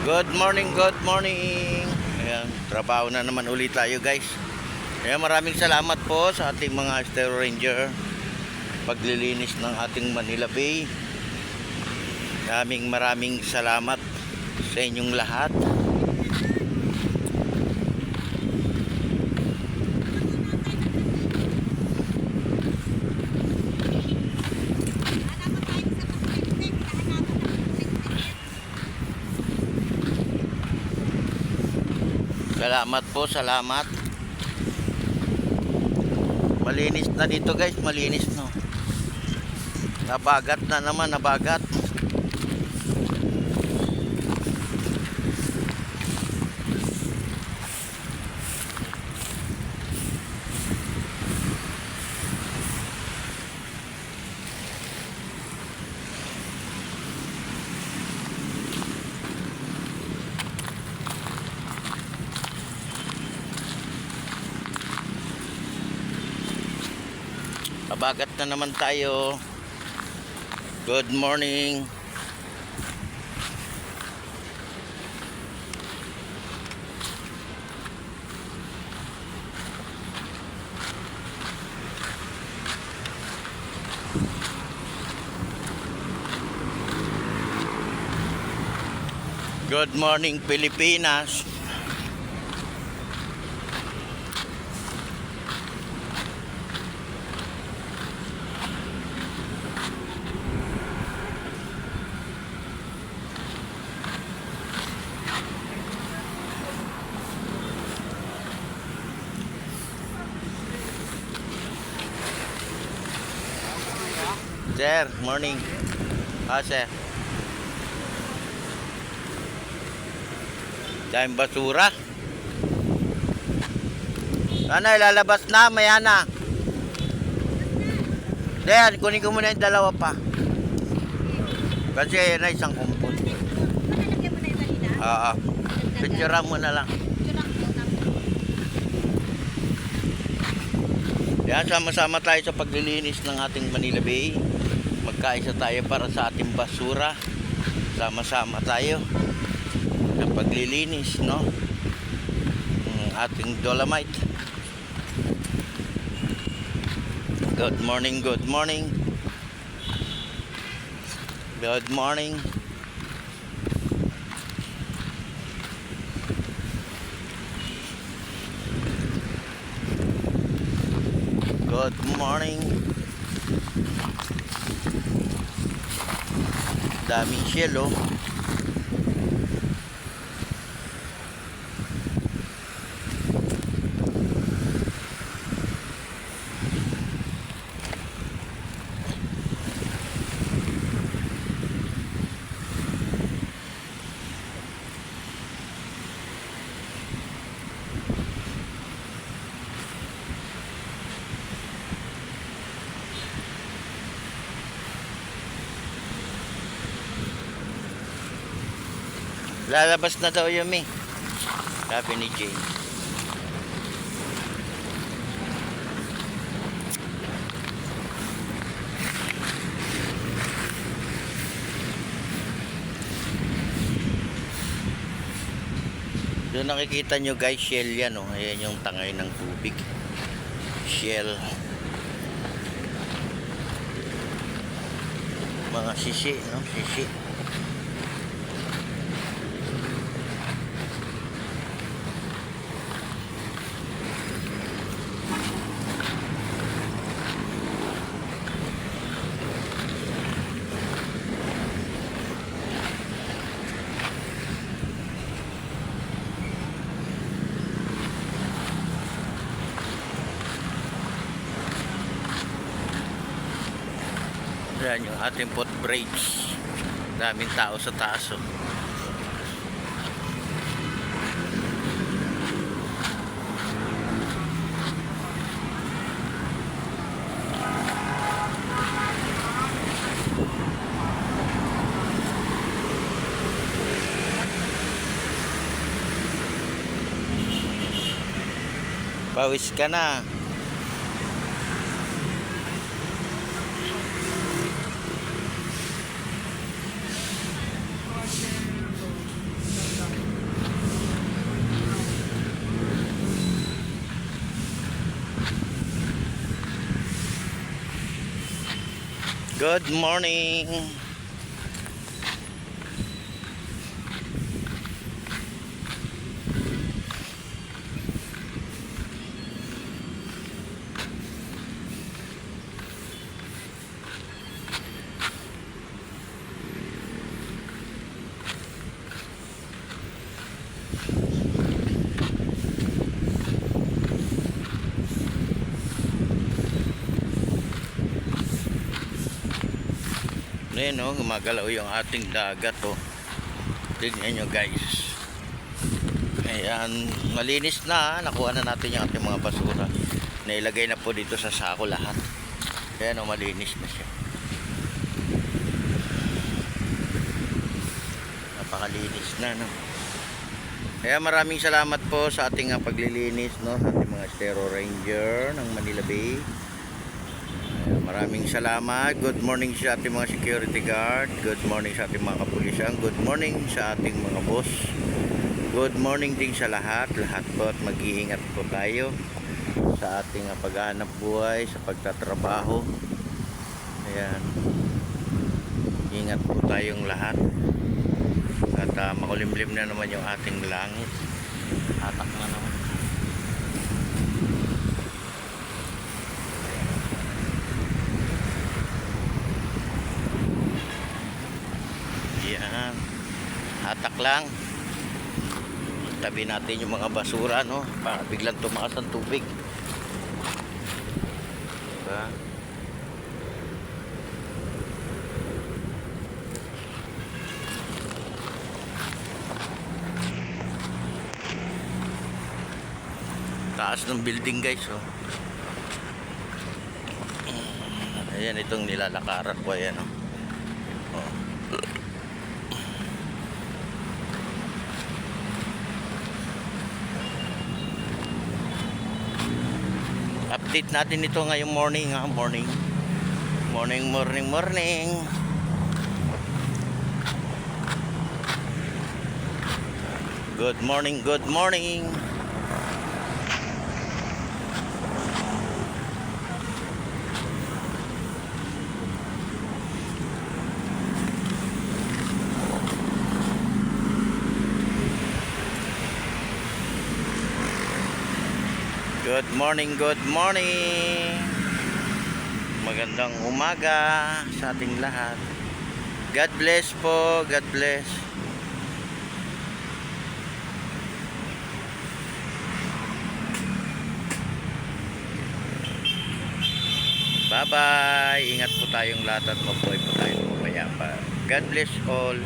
Good morning, good morning. Ayan, trabaho na naman ulit tayo guys. Ayan, maraming salamat po sa ating mga Estero Ranger paglilinis ng ating Manila Bay. Maraming salamat sa inyong lahat. Salamat po, salamat. Malinis na dito guys, malinis no. Nabagat na naman, nabagat. Nabagat na naman tayo. Good morning. Good morning Pilipinas. Sir, morning. Sir. Dahil basura. Ano, ilalabas na, maya na. Then, kunin ko muna yung dalawa pa. Kasi yan na isang kumpon. Malalagyan mo na yung kanina? Oo. Picturean mo na lang. Yan, sama-sama tayo sa paglilinis ng ating Manila Bay. Magkaisa tayo para sa ating basura. Sama-sama tayo sa paglilinis, no? Ng ating dolomite. Good morning, good morning. Good morning. Good morning. Daming shell, oh. Lalabas na daw yun, sabi ni Jane. Doon nakikita nyo guys, shell yan, oh. Ayan yung tangay ng tubig. Shell. Mga sisi, no? Sisi. Yan yung ating footbridge. Daming tao sa taas, oh. Pawis ka na. Good morning. Ayan, no, gumagalaw yung ating dagat, oh. Tignan nyo, guys. Ayan, malinis na. Nakuha na natin yung ating mga basura. Nailagay na po dito sa sako lahat. Ayan, oh, malinis na siya. Napakalinis na, no. Kaya maraming salamat po sa ating paglilinis, no, sa ating mga Stero Ranger ng Manila Bay. Maraming salamat. Good morning sa ating mga security guard. Good morning sa ating mga kapulisan. Good morning sa ating mga boss. Good morning din sa lahat. Lahat po at mag-iingat po tayo sa ating paghahanap buhay, sa pagtatrabaho. Ayan. Ingat po tayong lahat. At makulimlim na naman yung ating langit. Hatak na naman. Yan. Hatak lang. Tabi natin yung mga basura, no? Para biglang tumaas ang tubig. Diba? Taas ng building, guys, oh. Ayan, itong nilalakaran ko, ayan, oh. Oh. Update natin ito ngayong morning, ha? Morning. Good morning. Good morning. Magandang umaga sa ating lahat. God bless po. God bless. Bye-bye. Ingat po tayong lahat at mabuhay po tayong mapayapa. God bless all.